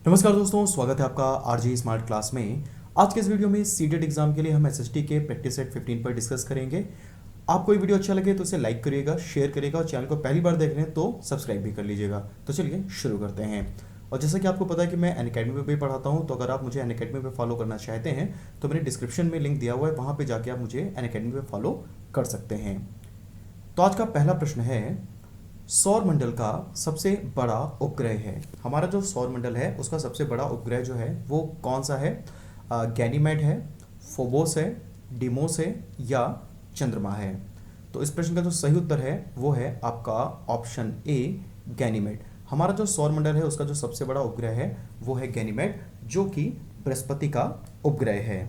नमस्कार दोस्तों, स्वागत है आपका आरजे स्मार्ट क्लास में। आज के इस वीडियो में सीटेट एग्जाम के लिए हम एसएसटी के प्रैक्टिस सेट 15 पर डिस्कस करेंगे। आपको ये वीडियो अच्छा लगे तो इसे लाइक करिएगा, शेयर करिएगा और चैनल को पहली बार देख रहे हैं तो सब्सक्राइब भी कर लीजिएगा। तो चलिए शुरू करते हैं। और जैसा कि आपको पता है कि मैं अनअकैडमी पे भी पढ़ाता हूँ, तो अगर आप मुझे अनअकैडमी पे फॉलो करना चाहते हैं तो मेरे डिस्क्रिप्शन में लिंक दिया हुआ है, वहाँ पर जाके आप मुझे अनअकैडमी पे फॉलो कर सकते हैं। तो आज का पहला प्रश्न है, सौर मंडल का सबसे बड़ा उपग्रह है। हमारा जो सौर मंडल है उसका सबसे बड़ा उपग्रह जो है वो कौन सा है? गैनीमेड है, फोबोस है, डिमोस है या चंद्रमा है? तो इस प्रश्न का जो सही उत्तर है वो है आपका ऑप्शन ए, गैनीमेड। हमारा जो सौर मंडल है उसका जो सबसे बड़ा उपग्रह है वो है गैनीमेड, जो कि बृहस्पति का उपग्रह है।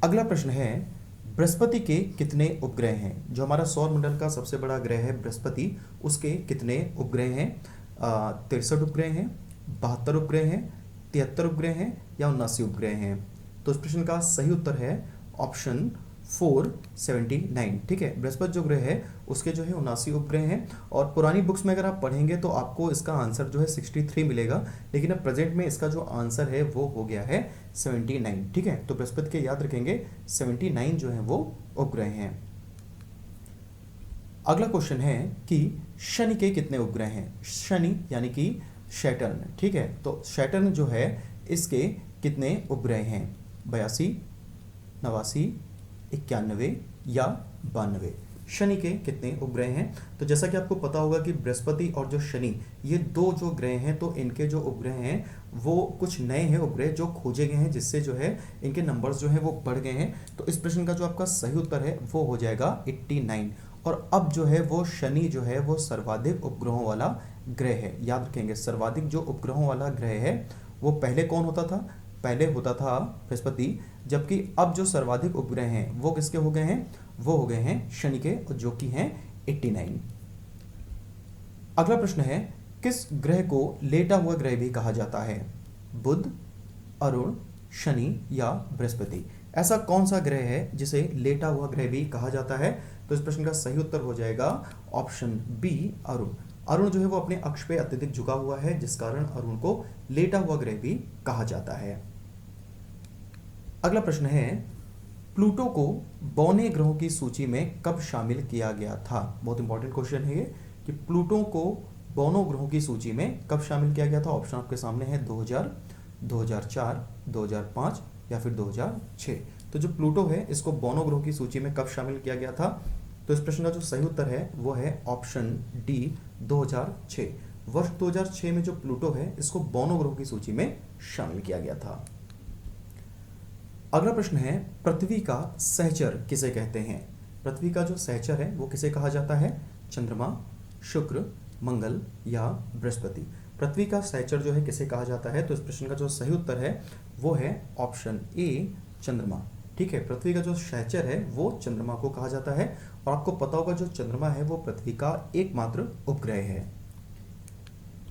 अगला प्रश्न है, बृहस्पति के कितने उपग्रह हैं? जो हमारा सौर मंडल का सबसे बड़ा ग्रह है बृहस्पति, उसके कितने उपग्रह हैं? 63 उपग्रह हैं, 72 उपग्रह हैं, 73 उपग्रह हैं या 79 उपग्रह हैं? तो इस प्रश्न का सही उत्तर है ऑप्शन 479। ठीक है, बृहस्पति जो ग्रह है उसके जो है 79 उपग्रह हैं। और पुरानी बुक्स में अगर आप पढ़ेंगे तो आपको इसका आंसर जो है 63 मिलेगा, लेकिन अब प्रेजेंट में इसका जो आंसर है वो हो गया है 79। ठीक है, तो बृहस्पति के याद रखेंगे 79 जो है वो उपग्रह हैं। अगला क्वेश्चन है कि शनि के कितने उपग्रह हैं? शनि यानी कि सैटर्न। ठीक है, तो सैटर्न जो है इसके कितने उपग्रह हैं? 82, 89, 91 या 92? शनि के कितने उपग्रह हैं? तो जैसा कि आपको पता होगा कि बृहस्पति और जो शनि, ये दो जो ग्रह हैं, तो इनके जो उपग्रह हैं वो कुछ नए हैं उपग्रह जो खोजे गए हैं, जिससे जो है इनके नंबर्स जो है वो बढ़ गए हैं। तो इस प्रश्न का जो आपका सही उत्तर है वो हो जाएगा 89। और अब जो है वो शनि जो है वो सर्वाधिक उपग्रहों वाला ग्रह है। याद रखेंगे, सर्वाधिक जो उपग्रहों वाला ग्रह है वो पहले कौन होता था? पहले होता था बृहस्पति, जबकि अब जो सर्वाधिक उपग्रह हैं वो किसके हो गए हैं? वो हो गए हैं शनि के, जो कि हैं 89। अगला प्रश्न है, किस ग्रह को लेटा हुआ ग्रह भी कहा जाता है? बुध, अरुण, शनि या बृहस्पति? ऐसा कौन सा ग्रह है जिसे लेटा हुआ ग्रह भी कहा जाता है? तो इस प्रश्न का सही उत्तर हो जाएगा ऑप्शन बी, अरुण। अरुण जो है वो अपने अक्ष पे अत्यधिक झुका हुआ है, जिस कारण अरुण को लेटा हुआ ग्रह भी कहा जाता है। अगला प्रश्न है, प्लूटो को बौने ग्रहों की सूची में कब शामिल किया गया था? बहुत इंपॉर्टेंट क्वेश्चन है ये कि प्लूटो को बौनों ग्रहों की सूची में कब शामिल किया गया था। ऑप्शन आपके सामने है 2000, 2004, 2005 या फिर 2006। तो जो प्लूटो है इसको बौनों ग्रहों की सूची में कब शामिल किया गया था? तो इस प्रश्न का जो सही उत्तर है वो है ऑप्शन डी, 2006। वर्ष 2006 में जो प्लूटो है इसको बौनों ग्रहों की सूची में शामिल किया गया था। अगला प्रश्न है, पृथ्वी का सहचर किसे कहते हैं? पृथ्वी का जो सहचर है वो किसे कहा जाता है? चंद्रमा, शुक्र, मंगल या बृहस्पति? पृथ्वी का सहचर जो है किसे कहा जाता है? तो इस प्रश्न का जो सही उत्तर है वो है ऑप्शन ए, चंद्रमा। ठीक है, पृथ्वी का जो सहचर है वो चंद्रमा को कहा जाता है। और आपको पता होगा जो चंद्रमा है वो पृथ्वी का एकमात्र उपग्रह है।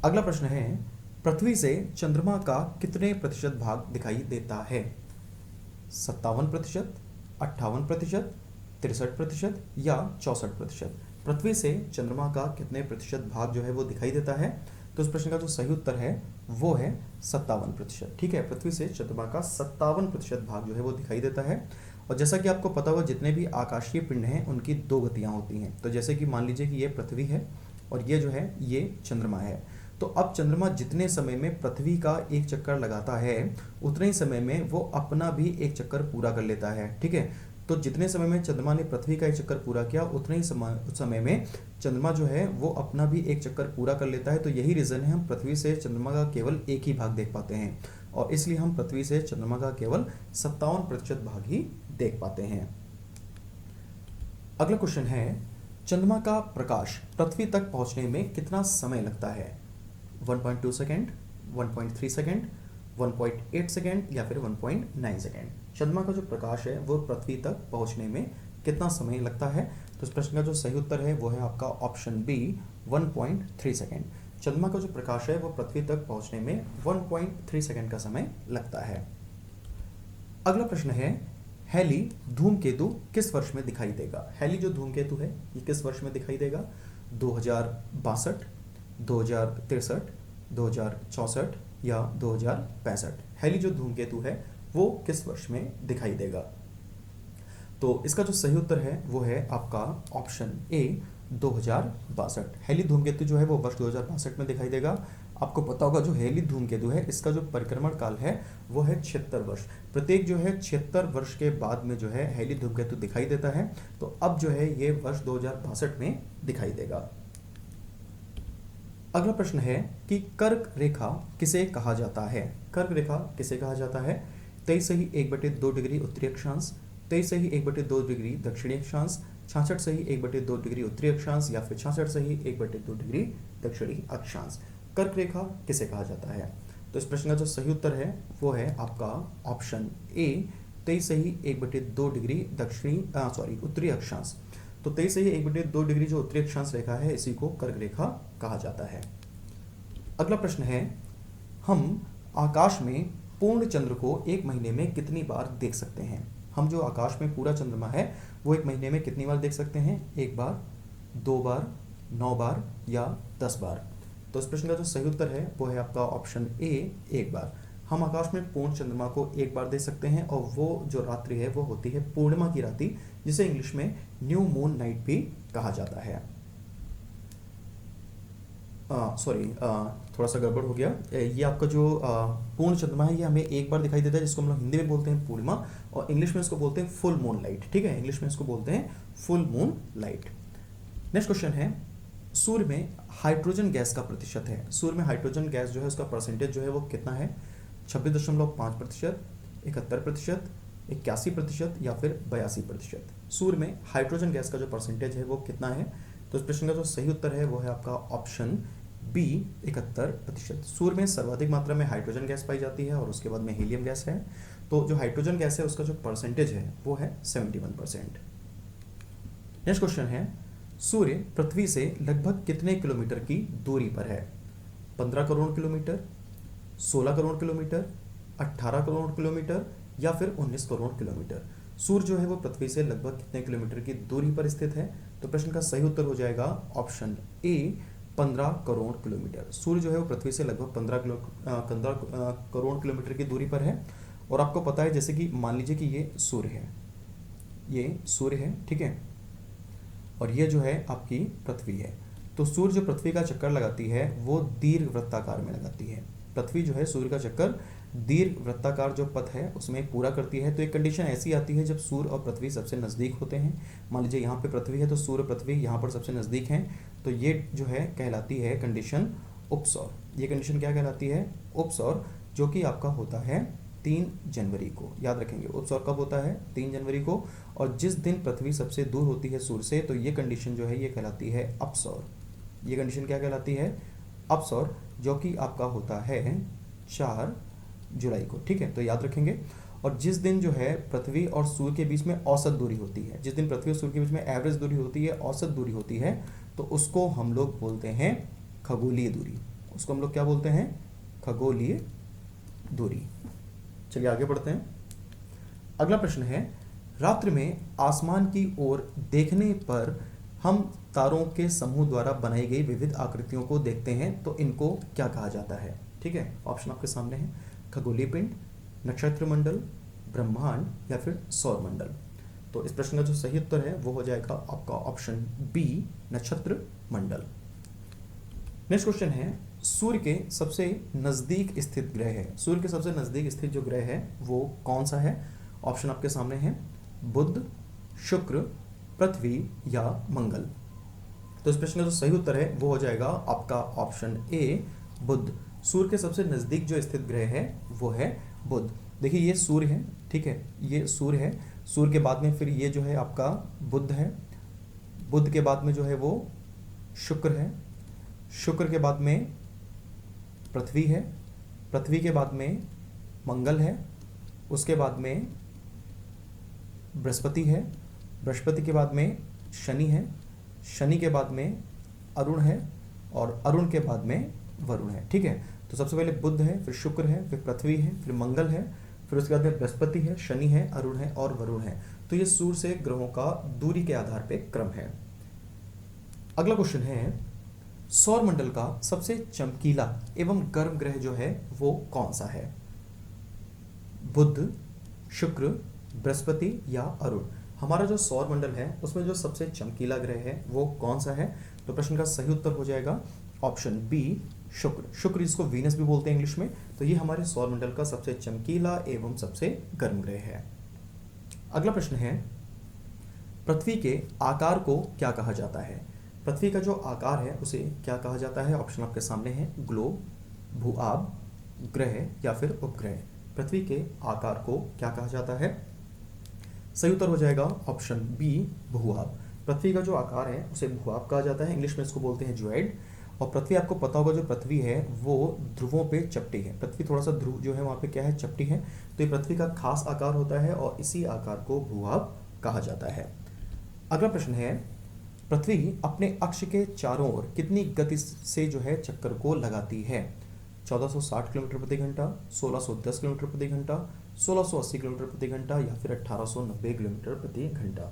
अगला प्रश्न है, पृथ्वी से चंद्रमा का कितने प्रतिशत भाग दिखाई देता है? 57%, 58%, 63% या 64%? पृथ्वी से चंद्रमा का कितने प्रतिशत भाग जो है वो दिखाई देता है? तो इस प्रश्न का जो सही उत्तर है वो है 57%। ठीक है, पृथ्वी से चंद्रमा का 57% भाग जो है वो दिखाई देता है। और जैसा कि आपको पता होगा जितने भी आकाशीय पिंड हैं उनकी दो गतियां होती हैं। तो जैसे कि मान लीजिए कि ये पृथ्वी है और ये जो है ये चंद्रमा है। तो अब चंद्रमा जितने समय में पृथ्वी का एक चक्कर लगाता है उतने ही समय में वो अपना भी एक चक्कर पूरा कर लेता है। ठीक है, तो जितने समय में चंद्रमा ने पृथ्वी का एक चक्कर पूरा किया उतने ही समय में चंद्रमा जो है वो अपना भी एक चक्कर पूरा कर लेता है। तो यही रीज़न है हम पृथ्वी से चंद्रमा का केवल एक ही भाग देख पाते हैं, और इसलिए हम पृथ्वी से चंद्रमा का केवल 57% भाग ही देख पाते हैं। अगला क्वेश्चन है, चंद्रमा का प्रकाश पृथ्वी तक पहुंचने में कितना समय लगता है? 1.2 सेकेंड, 1.3 सेकेंड, 1.8 सेकेंड या फिर 1.9 सेकेंड? चंद्रमा का जो प्रकाश है वो पृथ्वी तक पहुंचने में कितना समय लगता है? तो इस प्रश्न का जो सही उत्तर है वो है आपका ऑप्शन बी, 1.3 सेकेंड। चंद्रमा का जो प्रकाश है वो पृथ्वी तक पहुंचने में 1.3 सेकेंड का समय लगता है। अगला प्रश्न है, हैली धूमकेतु किस वर्ष में दिखाई देगा? हैली जो धूमकेतु है ये किस वर्ष में दिखाई देगा? 2062, 2063, 2064 या 2065? हैली जो धूमकेतु है वो किस वर्ष में दिखाई देगा? तो इसका जो सही उत्तर है वो है आपका ऑप्शन ए 2062। हैली धूमकेतु जो है वो वर्ष 2062 में दिखाई देगा। आपको पता होगा जो हैली धूमकेतु है इसका जो परिक्रमण काल है वो है 76 वर्ष। प्रत्येक जो है 76 वर्ष के बाद में जो है हैली धूमकेतु दिखाई देता है। तो अब जो है ये वर्ष 2062 में दिखाई देगा। अगला प्रश्न है कि कर्क रेखा किसे कहा जाता है? कर्क रेखा किसे कहा जाता है? 23 सही 1/2 डिग्री उत्तरी अक्षांश, 23 सही 1/2 डिग्री दक्षिणी अक्षांश, 66 सही 1/2 डिग्री उत्तरी अक्षांश या फिर 66 सही 1/2 डिग्री दक्षिणी अक्षांश। कर्क रेखा किसे कहा जाता है? तो इस प्रश्न का जो सही उत्तर है वो है आपका ऑप्शन ए 23 सही 1/2 डिग्री उत्तरी अक्षांश। तो 23 सही 1/2 डिग्री जो उत्तरी अक्षांश रेखा है इसी को कर्क रेखा कहा जाता है। अगला प्रश्न है, हम आकाश में पूर्ण चंद्र को एक महीने में कितनी बार देख सकते हैं? हम जो आकाश में पूरा चंद्रमा है वो एक महीने में कितनी बार देख सकते हैं? 1 बार, 2 बार, 9 बार या 10 बार? तो इस प्रश्न का जो सही उत्तर है वो है आपका ऑप्शन ए 1 बार। हम आकाश में पूर्ण चंद्रमा को एक बार देख सकते हैं और वो जो रात्रि है वो होती है पूर्णिमा की रात्रि, जिसे इंग्लिश में न्यू मून नाइट भी कहा जाता है। थोड़ा सा गड़बड़ हो गया। ये आपका जो पूर्ण चंद्रमा है ये हमें एक बार दिखाई देता है, जिसको हम लोग हिंदी में बोलते हैं पूर्णिमा, और इंग्लिश में इसको बोलते हैं फुल मून लाइट। ठीक है, इंग्लिश में इसको बोलते हैं full moon light. Next question है, सूर्य में हाइड्रोजन गैस का प्रतिशत है। सूर्य में हाइड्रोजन गैस जो है उसका परसेंटेज जो है वो कितना है? 26.5%, 71%, 81% या फिर 82%? सूर्य में हाइड्रोजन गैस का जो परसेंटेज है वो कितना है? तो इस प्रश्न का जो सही उत्तर है वो है आपका ऑप्शन बी 71%। सूर्य में सर्वाधिक मात्रा में हाइड्रोजन गैस पाई जाती है और उसके बाद में हीलियम गैस है। तो जो हाइड्रोजन गैस है उसका जो परसेंटेज है वो है 71%। नेक्स्ट क्वेश्चन है, सूर्य पृथ्वी से लगभग कितने किलोमीटर की दूरी पर है? 15 crore kilometre, 16 crore kilometre, 18 crore kilometre या फिर 19 करोड़ किलोमीटर? सूर्य जो है वो पृथ्वी से लगभग कितने किलोमीटर की दूरी पर स्थित है? तो प्रश्न का सही उत्तर हो जाएगा ऑप्शन ए 15 करोड़ किलोमीटर। सूर्य जो है वो पृथ्वी से लगभग 15 करोड़ किलोमीटर की दूरी पर है। और आपको पता है जैसे कि मान लीजिए कि ये सूर्य है, ये सूर्य है, ठीक है, और ये जो है आपकी पृथ्वी है। तो सूर्य जो पृथ्वी का चक्कर लगाती है वो दीर्घ वृत्ताकार में लगाती है। पृथ्वी जो है सूर्य का चक्कर दीर्घ वृत्ताकार जो पथ है उसमें पूरा करती है। तो एक कंडीशन ऐसी आती है जब सूर्य और पृथ्वी सबसे नज़दीक होते हैं। मान लीजिए यहाँ पे पृथ्वी है तो सूर्य पृथ्वी यहाँ पर सबसे नज़दीक हैं, तो ये जो है कहलाती है कंडीशन उपसौर। ये कंडीशन क्या कहलाती है? उपसौर, जो कि आपका होता है 3 जनवरी को। याद रखेंगे उपसौर कब होता है? 3 जनवरी को। और जिस दिन पृथ्वी सबसे दूर होती है सूर्य से तो ये कंडीशन जो है ये कहलाती है अपसौर। ये कंडीशन क्या कहलाती है? अपसौर, जो कि आपका होता है 4 जुलाई को। ठीक है, तो याद रखेंगे। और जिस दिन जो है पृथ्वी और सूर्य के बीच में औसत दूरी होती है, जिस दिन पृथ्वी और सूर्य के बीच में एवरेज दूरी होती है, औसत दूरी होती है, तो उसको हम लोग बोलते हैं खगोलीय दूरी। उसको हम लोग क्या बोलते हैं? खगोलीय दूरी। चलिए आगे बढ़ते हैं। अगला प्रश्न है, रात्रि में आसमान की ओर देखने पर हम तारों के समूह द्वारा बनाई गई विविध आकृतियों को देखते हैं, तो इनको क्या कहा जाता है? ठीक है, ऑप्शन आपके सामने है, खगोलीय पिंड, नक्षत्र मंडल, ब्रह्मांड या फिर सौर मंडल। तो इस प्रश्न का जो सही उत्तर है वो हो जाएगा आपका ऑप्शन बी नक्षत्र मंडल। नेक्स्ट क्वेश्चन है, सूर्य के सबसे नजदीक स्थित ग्रह है। सूर्य के सबसे नजदीक स्थित जो ग्रह है वो कौन सा है? ऑप्शन आपके सामने है, बुध, शुक्र, पृथ्वी या मंगल। तो इस प्रश्न का जो सही उत्तर है वो हो जाएगा आपका ऑप्शन ए बुध। सूर्य के सबसे नजदीक जो स्थित ग्रह है वो है बुध। देखिए ये सूर्य है, ठीक है, ये सूर्य है। सूर्य के बाद में फिर ये जो है आपका बुध है। बुध के बाद में जो है वो शुक्र है। शुक्र के बाद में पृथ्वी है। पृथ्वी के बाद में मंगल है। उसके बाद में बृहस्पति है। बृहस्पति के बाद में शनि है। शनि के बाद में अरुण है और अरुण के बाद में वरुण है। ठीक है, तो सबसे पहले बुध है, फिर शुक्र है, फिर पृथ्वी है, फिर मंगल है, फिर उसके बाद में बृहस्पति है, शनि है, अरुण है और वरुण है। तो ये सूर्य से ग्रहों का दूरी के आधार पे क्रम है। अगला क्वेश्चन है, सौरमंडल का सबसे चमकीला एवं गर्म ग्रह जो है वो कौन सा है? बुध, शुक्र, बृहस्पति या अरुण? हमारा जो सौरमंडल है उसमें जो सबसे चमकीला ग्रह है वो कौन सा है? तो प्रश्न का सही उत्तर हो जाएगा ऑप्शन बी, शुक्र। शुक्र जिसको वीनस भी बोलते हैं इंग्लिश में। तो ये हमारे सौरमंडल का सबसे चमकीला एवं सबसे गर्म ग्रह है। अगला प्रश्न है, पृथ्वी के आकार को क्या कहा जाता है? पृथ्वी का जो आकार है उसे क्या कहा जाता है? ऑप्शन आपके सामने है, ग्लोब, भूआब, ग्रह या फिर उपग्रह। पृथ्वी के आकार को क्या कहा जाता है? सही उत्तर हो जाएगा ऑप्शन बी, भूआब। पृथ्वी का जो आकार है उसे भूआब कहा जाता है, इंग्लिश में इसको बोलते हैं ज्योइड। और पृथ्वी, आपको पता होगा जो पृथ्वी है वो ध्रुवों पे चपटी है। पृथ्वी थोड़ा सा ध्रुव जो है वहाँ पे क्या है, चपटी है। तो ये पृथ्वी का खास आकार होता है और इसी आकार को भूआब कहा जाता है। अगला प्रश्न है, पृथ्वी अपने अक्ष के चारों ओर कितनी गति से जो है चक्कर को लगाती है? 1460 किलोमीटर प्रति घंटा, 1610 किलोमीटर प्रति घंटा, 1680 किलोमीटर प्रति घंटा या फिर 1890 किलोमीटर प्रति घंटा।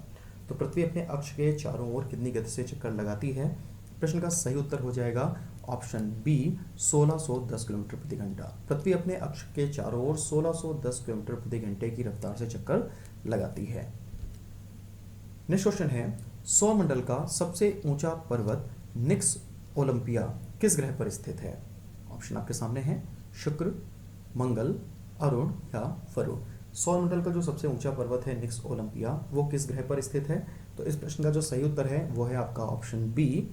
तो पृथ्वी अपने अक्ष के चारों ओर कितनी गति से चक्कर लगाती है? प्रश्न का सही उत्तर हो जाएगा ऑप्शन बी, 1610 किलोमीटर प्रति घंटा। पृथ्वी अपने अक्ष के चारों ओर 1610 किलोमीटर प्रति घंटे की रफ्तार से चक्कर लगाती है। नेक्स्ट क्वेश्चन है, सौरमंडल का सबसे ऊंचा पर्वत निक्स ओलंपिया किस ग्रह पर स्थित है? ऑप्शन आपके सामने है, शुक्र, मंगल, अरुण या वरुण। सौरमंडल का जो सबसे ऊंचा पर्वत है निक्स ओलंपिया वो किस ग्रह पर स्थित है? तो इस प्रश्न का जो सही उत्तर है वो है आपका ऑप्शन बी,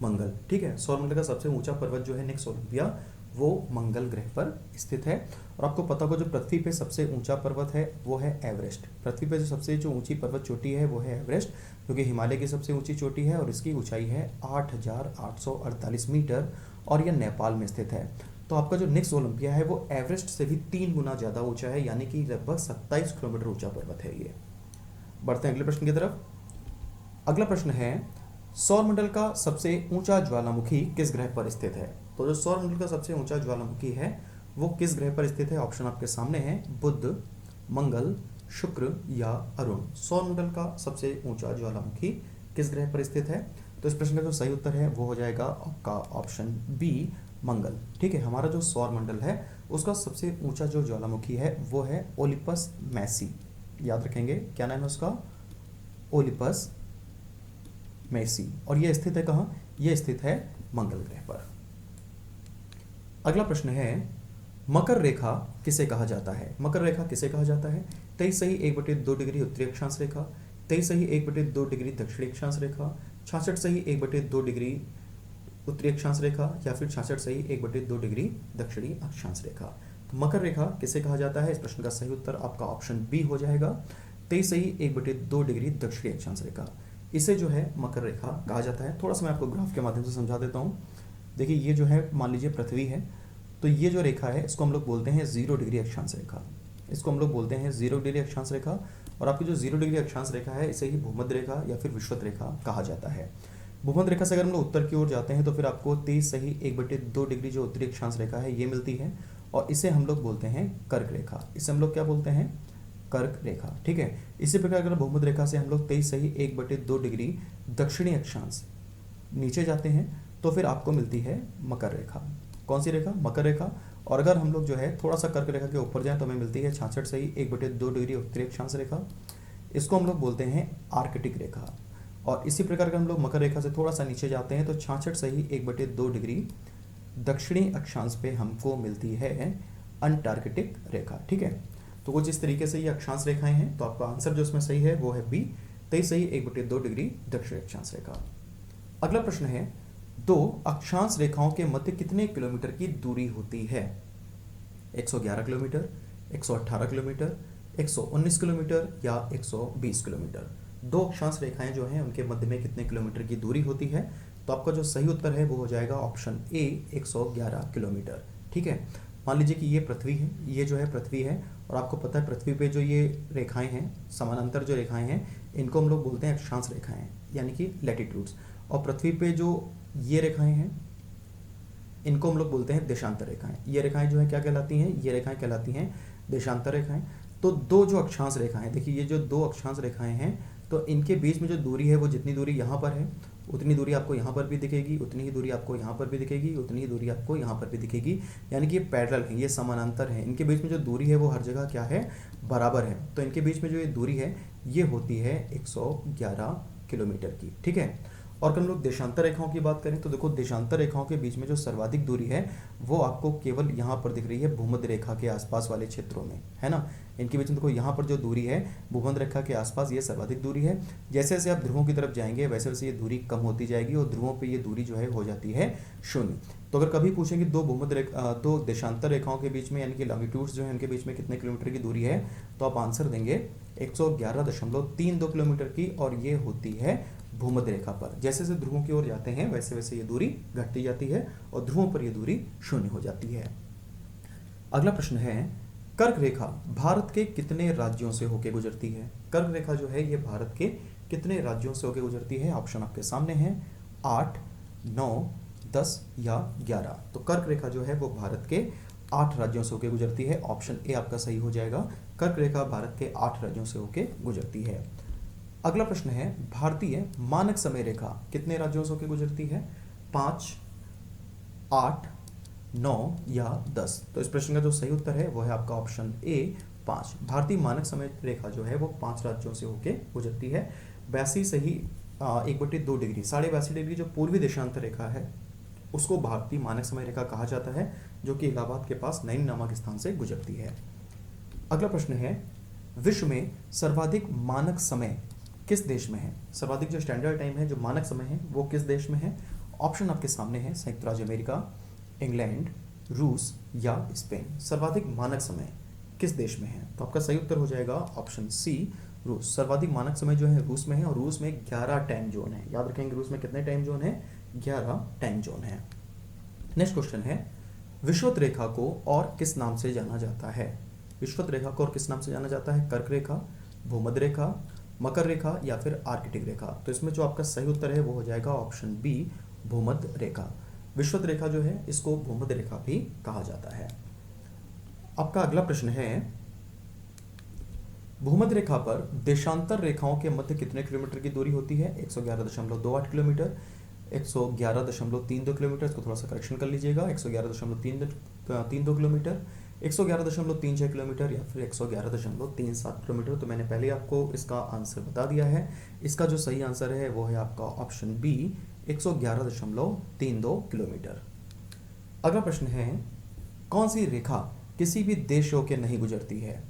मंगल। ठीक है, सौरमंडल का सबसे ऊंचा पर्वत जो है निक्स ओलंपिया वो मंगल ग्रह पर स्थित है। और आपको पता होगा जो पृथ्वी पे सबसे ऊंचा पर्वत है वो है एवरेस्ट। पृथ्वी पे जो सबसे ऊंची पर्वत चोटी है वो है एवरेस्ट, जो कि हिमालय की सबसे ऊंची चोटी है और इसकी ऊंचाई है 8,848 मीटर और यह नेपाल में स्थित है। तो आपका जो निक्स ओलंपिया है वो एवरेस्ट से भी 3 गुना ज़्यादा ऊंचा है, यानी कि लगभग 27 किलोमीटर ऊंचा पर्वत है ये। बढ़ते हैं अगले प्रश्न की तरफ। अगला प्रश्न है, सौरमंडल का सबसे ऊंचा ज्वालामुखी किस ग्रह पर स्थित है? तो जो सौरमंडल का सबसे ऊंचा ज्वालामुखी है वो किस ग्रह पर स्थित है? ऑप्शन आपके सामने है, बुध, मंगल, शुक्र या अरुण। सौरमंडल का सबसे ऊंचा ज्वालामुखी किस ग्रह पर स्थित है? तो इस प्रश्न का जो सही उत्तर है वो हो जाएगा आपका ऑप्शन बी, मंगल। ठीक है, हमारा जो सौरमंडल है उसका सबसे ऊंचा जो ज्वालामुखी है वो है ओलिपस मैसी। याद रखेंगे, क्या नाम है उसका? ओलिपस मैसी। और यह स्थित है कहाँ? यह स्थित है मंगल ग्रह पर। अगला प्रश्न है, मकर रेखा किसे कहा जाता है? मकर रेखा किसे कहा जाता है? 23 सही 1/2 डिग्री उत्तरी अक्षांश रेखा, 23 सही 1/2 डिग्री दक्षिणी अक्षांश रेखा, 66 सही 1/2 डिग्री उत्तरी अक्षांश रेखा या फिर 66 सही 1/2 डिग्री दक्षिणी अक्षांश रेखा। तो मकर रेखा किसे कहा जाता है? इस प्रश्न का सही उत्तर आपका ऑप्शन बी हो जाएगा, 23 सही 1/2 डिग्री दक्षिणी अक्षांश रेखा। इसे जो है मकर रेखा कहा जाता है। थोड़ा सा मैं आपको ग्राफ के माध्यम से समझा देता हूँ। देखिए, ये जो है मान लीजिए पृथ्वी है, तो ये जो रेखा है इसको हम लोग बोलते हैं 0 डिग्री अक्षांश रेखा। इसको हम लोग बोलते हैं 0 डिग्री अक्षांश रेखा। और आपकी जो 0 डिग्री अक्षांश रेखा है इसे ही भूमध्य रेखा या फिर विषुवत रेखा कहा जाता है। भूमध्य रेखा से अगर हम लोग उत्तर की ओर जाते हैं तो फिर आपको 23 सही 1/2 डिग्री जो उत्तरी अक्षांश रेखा है ये मिलती है और इसे हम लोग बोलते हैं कर्क रेखा। इसे हम लोग क्या बोलते हैं? कर्क रेखा। ठीक है, इसी प्रकार अगर भूमध्य रेखा से हम लोग 23 सही 1/2 डिग्री दक्षिणी अक्षांश नीचे जाते हैं तो फिर आपको मिलती है मकर रेखा। कौन सी रेखा? मकर रेखा। और अगर हम लोग जो है थोड़ा सा कर्क रेखा के ऊपर जाएं तो हमें मिलती है 66 सही 1/2 डिग्री उत्तरी अक्षांश रेखा। इसको हम लोग बोलते हैं आर्कटिक रेखा। और इसी प्रकार अगर हम लोग मकर रेखा से थोड़ा सा नीचे जाते हैं तो 66 सही 1/2 डिग्री दक्षिणी अक्षांश पे हमको मिलती है अंटार्कटिक रेखा। ठीक है, तो कुछ इस तरीके से ये अक्षांश रेखाएं हैं। तो आपका आंसर जो इसमें सही है वो है बी, 23 सही 1/2 डिग्री दक्षिणी अक्षांश रेखा। अगला प्रश्न है, 2 अक्षांश रेखाओं के मध्य कितने किलोमीटर की दूरी होती है? 111 किलोमीटर, 118 किलोमीटर, 119 किलोमीटर या 120 किलोमीटर। 2 अक्षांश रेखाएं जो हैं उनके मध्य में कितने किलोमीटर की दूरी होती है? तो आपका जो सही उत्तर है वो हो जाएगा ऑप्शन ए, 111 किलोमीटर। ठीक है, मान लीजिए कि ये पृथ्वी है, ये जो है पृथ्वी है और आपको पता है पृथ्वी पे जो ये रेखाएं हैं, समानांतर जो रेखाएं हैं, इनको हम लोग बोलते हैं अक्षांश रेखाएं यानी कि लैटिट्यूड्स। और पृथ्वी पे जो ये रेखाएं हैं इनको हम लोग बोलते हैं देशांतर रेखाएं। ये रेखाएं जो है क्या कहलाती हैं? ये रेखाएं कहलाती हैं देशांतर रेखाएं। तो 2 जो अक्षांश रेखाएं, देखिए ये जो 2 अक्षांश रेखाएं हैं तो इनके बीच में जो दूरी है वो जितनी दूरी यहाँ पर है उतनी दूरी आपको यहाँ पर भी दिखेगी, उतनी ही दूरी आपको यहाँ पर भी दिखेगी, उतनी ही दूरी आपको यहाँ पर भी दिखेगी, यानी कि ये पैरेलल है, ये समानांतर है। इनके बीच में जो दूरी है वो हर जगह क्या है, बराबर है। तो इनके बीच में जो ये दूरी है ये होती है 111 किलोमीटर की, ठीक है। और अगर हम लोग देशांतर रेखाओं की बात करें तो देखो देशांतर रेखाओं के बीच में जो सर्वाधिक दूरी है वो आपको केवल यहाँ पर दिख रही है भूमध्य रेखा के आसपास वाले क्षेत्रों में, है ना। इनके बीच में देखो यहाँ पर जो दूरी है भूमध्य रेखा के आसपास ये सर्वाधिक दूरी है। जैसे जैसे आप ध्रुवों की तरफ जाएंगे वैसे वैसे ये दूरी कम होती जाएगी और ध्रुवों पे ये दूरी जो है हो जाती है 0। तो अगर कभी पूछेंगे दो देशांतर रेखाओं के बीच में यानी कि लॉन्गिट्यूड्स जो है इनके बीच में कितने किलोमीटर की दूरी है, तो आप आंसर देंगे 111.32 किलोमीटर की, और ये होती है भूमध्य रेखा पर। जैसे जैसे ध्रुवों की ओर जाते हैं वैसे वैसे ये दूरी घटती जाती है और ध्रुवों पर ये दूरी 0 हो जाती है। अगला प्रश्न है, कर्क रेखा भारत के कितने राज्यों से होकर गुजरती है? कर्क रेखा जो है ये भारत के कितने राज्यों से होकर गुजरती है? ऑप्शन आपके सामने है 8, 9, 10 या 11। तो कर्क रेखा जो है वो भारत के 8 राज्यों से होकर गुजरती है। ऑप्शन ए आपका सही हो जाएगा, कर्क रेखा भारत के 8 राज्यों से होकर गुजरती है। अगला प्रश्न है, भारतीय मानक समय रेखा कितने राज्यों से होकर गुजरती है? 5, 8, 9 या 10। तो इस प्रश्न का जो सही उत्तर है वो है आपका ऑप्शन ए 5। भारतीय मानक समय रेखा जो है वो 5 राज्यों से होकर गुजरती है। 82 सही 1/2 डिग्री 82.5 डिग्री जो पूर्वी देशांतर रेखा है उसको भारतीय मानक समय रेखा कहा जाता है, जो कि इलाहाबाद के पास नैनी नामक स्थान से गुजरती है। अगला प्रश्न है, विश्व में सर्वाधिक मानक समय किस देश में है? सर्वाधिक जो स्टैंडर्ड टाइम है, जो मानक समय है, वो किस देश में है? ऑप्शन आपके सामने है, संयुक्त राज्य अमेरिका, इंग्लैंड, रूस या स्पेन। सर्वाधिक मानक समय किस देश में है? तो आपका सही उत्तर हो जाएगा ऑप्शन सी, रूस। सर्वाधिक मानक समय जो है रूस में है और रूस में 11 टाइम जोन है। याद रखेंगे रूस में कितने टाइम जोन है? 11 टाइम जोन है। नेक्स्ट क्वेश्चन है, विषुवत रेखा को और किस नाम से जाना जाता है? विषुवत रेखा को और किस नाम से जाना जाता है? कर्क रेखा, भूमध्य रेखा, मकर रेखा या फिर आर्कटिक रेखा। तो इसमें जो आपका सही उत्तर है वो हो जाएगा ऑप्शन बी, भूमध्य रेखा। विषुवत रेखा जो है इसको भूमध्य रेखा भी कहा जाता है। आपका अगला प्रश्न है, भूमध्य रेखा पर देशांतर रेखाओं के मध्य कितने किलोमीटर की दूरी होती है? 111.28 किलोमीटर, 111.32 किलोमीटर, इसको थोड़ा सा करेक्शन कर लीजिएगा, 111.32 किलोमीटर, 111.36 किलोमीटर या फिर 111.37 किलोमीटर। तो मैंने पहले आपको इसका आंसर बता दिया है। इसका जो सही आंसर है वो है आपका ऑप्शन बी, 111.32 किलोमीटर। अगला प्रश्न है, कौन सी रेखा किसी भी देश होकर नहीं गुजरती है?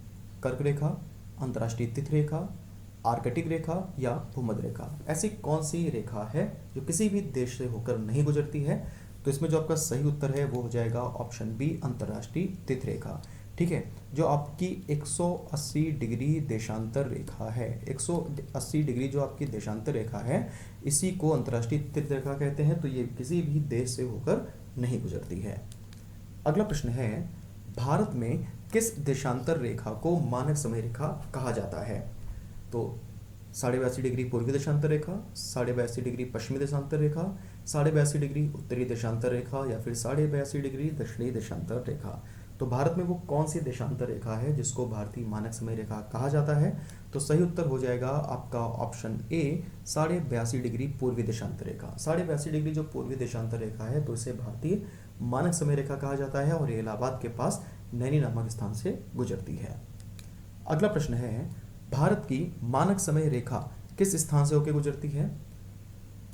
कर्क रेखा, अंतर्राष्ट्रीय तिथि रेखा, आर्कटिक रेखा या भूमध्य रेखा। ऐसी कौन सी रेखा है जो किसी भी देश से होकर नहीं गुजरती है? तो इसमें जो आपका सही उत्तर है वो हो जाएगा ऑप्शन बी, अंतर्राष्ट्रीय तिथि रेखा। ठीक है, जो आपकी 180 डिग्री देशांतर रेखा है, 180 डिग्री जो आपकी देशांतर रेखा है, इसी को अंतर्राष्ट्रीय तिथि रेखा कहते हैं। तो ये किसी भी देश से होकर नहीं गुजरती है। अगला प्रश्न है, भारत में किस देशांतर रेखा को मानक समय रेखा कहा जाता है? तो 82.5 डिग्री पूर्वी देशांतर रेखा, 82.5 डिग्री पश्चिमी देशांतर रेखा, 82.5 डिग्री उत्तरी देशांतर रेखा या फिर 82.5 डिग्री दक्षिणी देशांतर रेखा। तो भारत में वो कौन सी देशांतर रेखा है जिसको भारतीय मानक समय रेखा कहा जाता है? तो सही उत्तर हो जाएगा आपका ऑप्शन ए, 82.5 डिग्री पूर्वी देशांतर रेखा। 82.5 डिग्री जो पूर्वी देशांतर रेखा है तो इसे भारतीय मानक समय रेखा कहा जाता है और ये इलाहाबाद के पास नैनी नामक स्थान से गुजरती है। अगला प्रश्न है, भारत की मानक समय रेखा किस स्थान से होकर गुजरती है?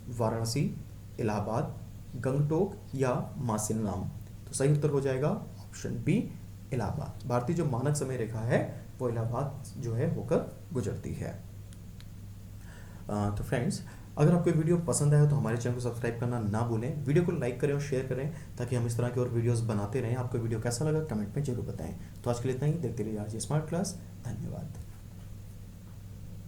वाराणसी, इलाहाबाद, गंगटोक या मासिनराम। तो सही उत्तर हो जाएगा ऑप्शन बी, इलाहाबाद। भारतीय जो मानक समय रेखा है वो इलाहाबाद जो है होकर गुजरती है। तो फ्रेंड्स, अगर आपको वीडियो पसंद आया तो हमारे चैनल को सब्सक्राइब करना ना भूलें, वीडियो को लाइक करें और शेयर करें ताकि हम इस तरह के और वीडियोस बनाते रहें। आपको वीडियो कैसा लगा कमेंट में जरूर बताएं। तो आज के लिए इतना ही, देखते रहिए आज स्मार्ट क्लास। धन्यवाद।